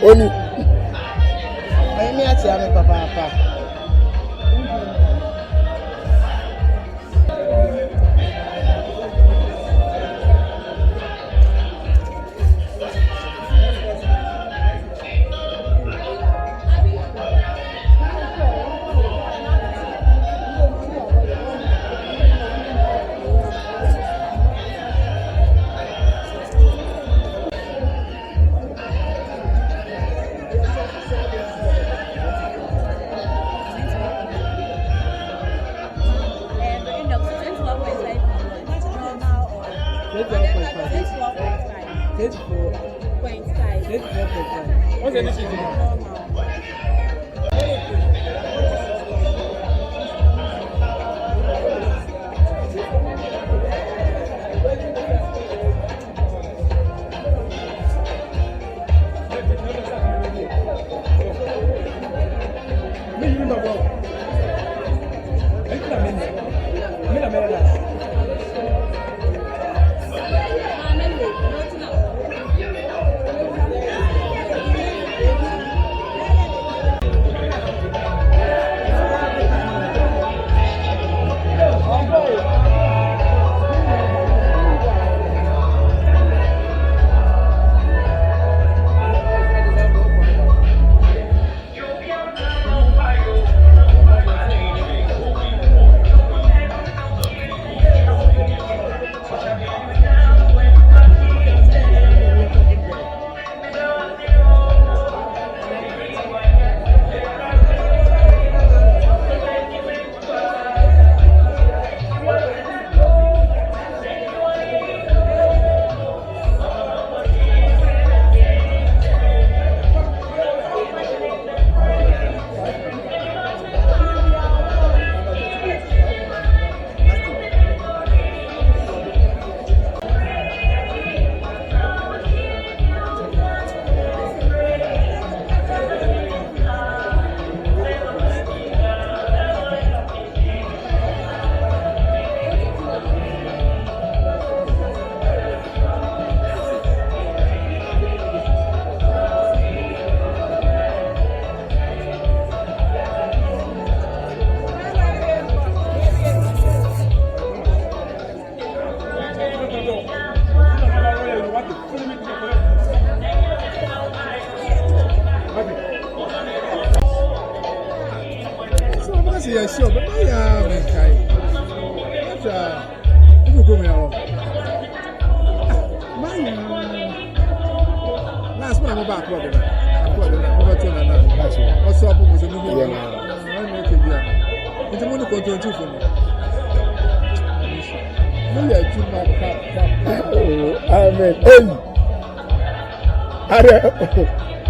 Oni. Ayemi ati ame papa. What's the decision? Yes, sure, but I am in kind. You go me along. Last one I'm back. I'm over to another. What's up with the movie? I'm making it. It's a money control too for me. No, you're too much. Amen.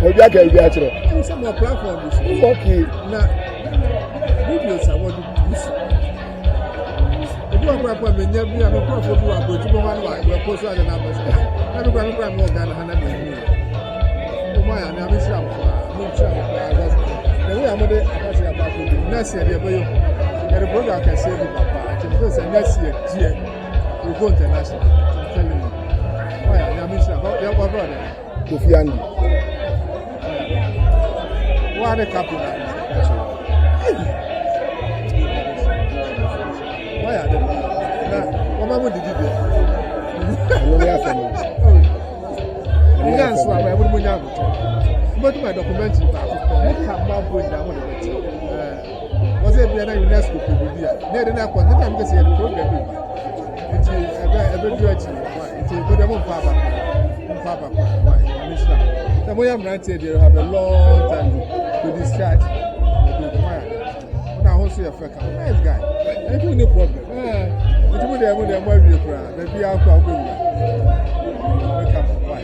Maybe I can be actually. Some more platforms. Okay. Now. Videos I want to do. If you are going to be a profit, you are going to go on like we're posting the numbers. I don't know more than 100 million. Oh, my, I'm a shop. The way I'm going to about the next year, the program can save you, Papa. Because next year, we go international. I'm telling you. Why, I'm a shop. Your brother, Kofi Andy. Why the couple? Why are they? What did you do? I can't swap. I wouldn't have it. But my documentary, I can't mount with that one. Was it the UNESCO people here? They didn't have one. I'm just here to program. It's a very good. It's a good Papa. Why? I'm sure. The way I'm writing, they have a long time to discharge. Now, also a nice guy. I don't no problem. It's with them, the be out of why?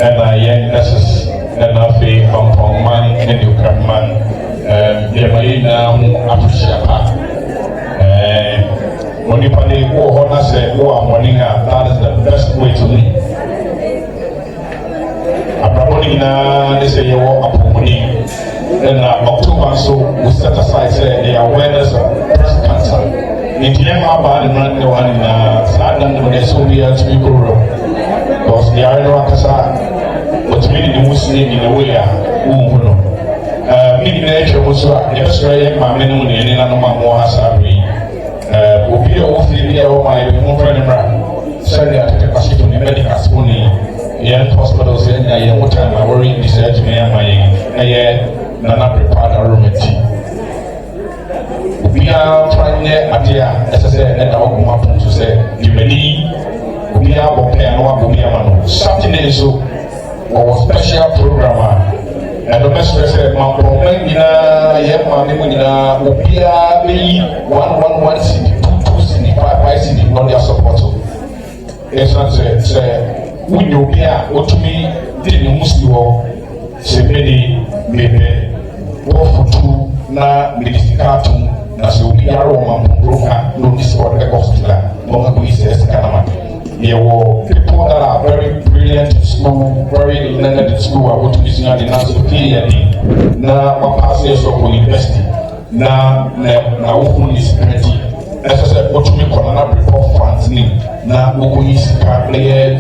and young nurses, and I feel from man and you can man. The Marina Appreciate. When you pay for honor, say, oh, morning, that is the best way to live. A proponent, they say, you are a proponent. And October, so we set aside the awareness of breast cancer. In the end, about the man, the one in Saddam, when they saw me at Mikuro, because the Iron Wakasa, but really the Muslim in a way, who know. Nature was yes, my men and no more has a will be over my friend. Sunday at the Pacific Medical School, young hospitals, and I am what I'm worrying this edge, my Nana prepared a room. We are trying there, as I said, and our map to say, you may need, we are preparing something is so or special programmer. And the best way said, my problem, Yamina, Upia, be 111 city, 2 city, 5 city, not their support. Yes, I said, when you be what to me, didn't Muslim, say many, maybe, for 2, na medicatum, na so be a Roman broker, no discord the hospital, Monga says, Kanama. There were people that are very brilliant in school, very learned in school. I want to be seen at the national PhD. Now, my passes of university. Now, open is plenty. As I said, what you mean, Colonel Report funds. Now, we is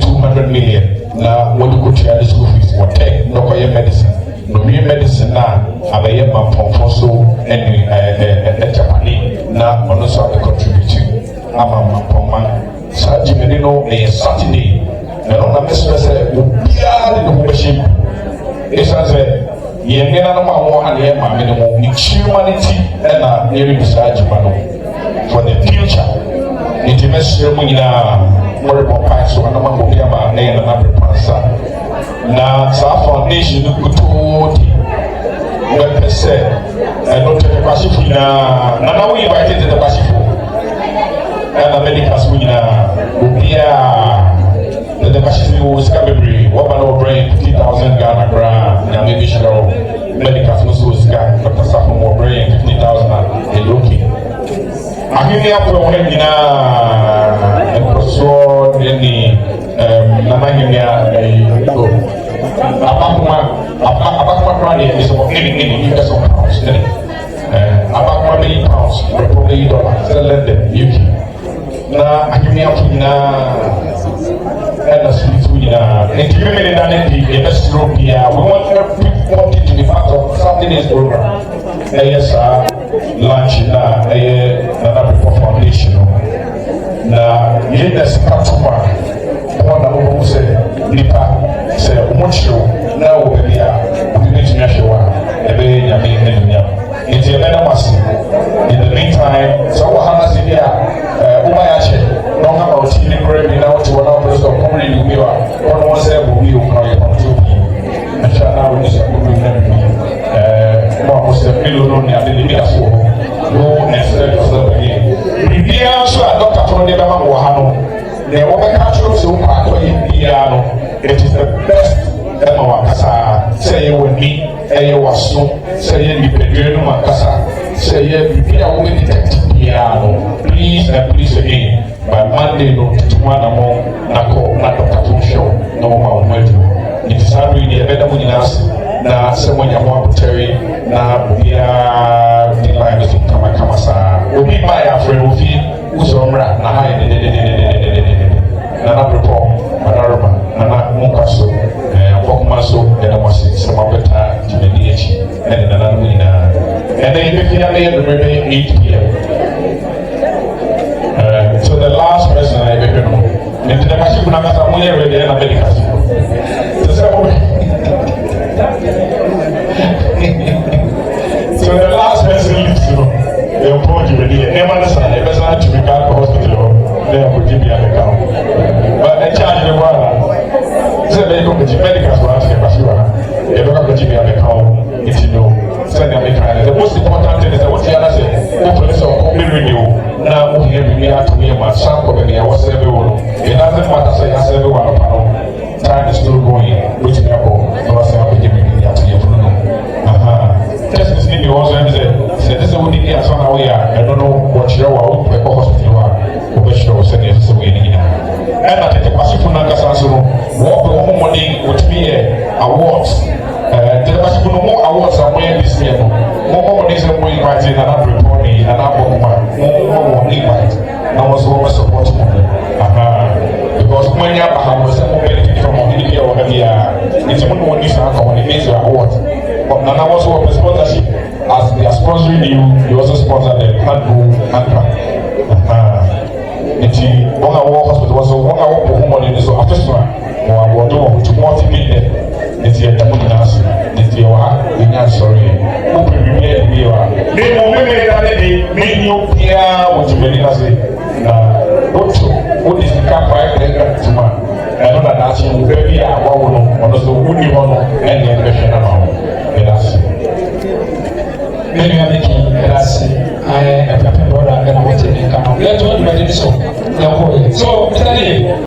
200 million. Now, what you go to the school fees? What take? No, medicine. No, medicine now. I have my proposal and Japanese. Now, I'm also contributing. I'm a Saturday, Saturday, and on the message said, we are in the machine. It's as a young man, minimum humanity, and a nearly beside for the future. It's a message we are more about so no one will be about name and another passer. Now, our foundation could do what they said, and not to the Pacific. Now, we invited to the Pacific. And the medicals we the Pacific was Cabri, what about brain 50,000 Ghana grant, and maybe sure medicals was got Dr. Saffron brain 50,000 and looking. I give me up for him and Professor Denny Namania about money is about any US pounds. About £1 million, probably $1, UK. Na akimi afuna and sweet we and you made it done the best group here. We want everybody to be part of Saturday's program. Yes, lunch na another foundation. Na yes, customer one of who say nipa say umucho na we be we need to show ebe nyame enya. It's a better mass. In the meantime, so what happens here? Umayache, don't have a TV program now to one of those community you are. One was there will be a cry on TV. And shall now is a good almost a million at the limit as well. No, necessarily yourself again. Prepare so a doctor from the Bama Wahano. The woman culture so part of Indiano. It is the best. Say you with me, and you was so, say you be Makasa, say you be a woman detective piano. Please and please again, by Monday, no, tomorrow, no, Nako, not Dr. Show, no more medal. It is hardly a better winning us. Now, someone you want to tell you, now we are the line of Kamakasa. We'll be by our friend of you, who's on rat, Nana report, Madarama, Nana Munkaso. So and I was some of the time to the DH and another winner. And then if you have made 8 p.m. So the last person I ever know, and the machine was only ready and America. So the last person lives, you know, they'll put you ready. Never understand, the person to be back to hospital, they will give you an account. But they charge the water. They go to the medical branch, they don't have to give me an account if you know. Send them a the most important thing is that what the other say, open this up, open radio. Now, we have to be a man, sample, and I was everyone. It doesn't matter, say, as everyone, time is still going, which what the home money would be awards. The Basikuno awards are way this year. More money than we invited and not reporting and not more invite. I was over support money. Because when you have some benefit from India or India, it's one more this on the major award. But Nana was over sponsorship. As they are sponsoring you, you also sponsor the Handbook Handbook. Nti one hour hospital was 1 hour for home money so after so or about to multi-million nti ya tamu nas nti wa nya sorry who prepare be wa me mo me da dey me new pia what you mean say na what is the cap right there to man I know that that's you baby a wa wono ono so wuni wono and the question na no that's many other key that's I papa brother and what you can let what you do so so Mr. Lee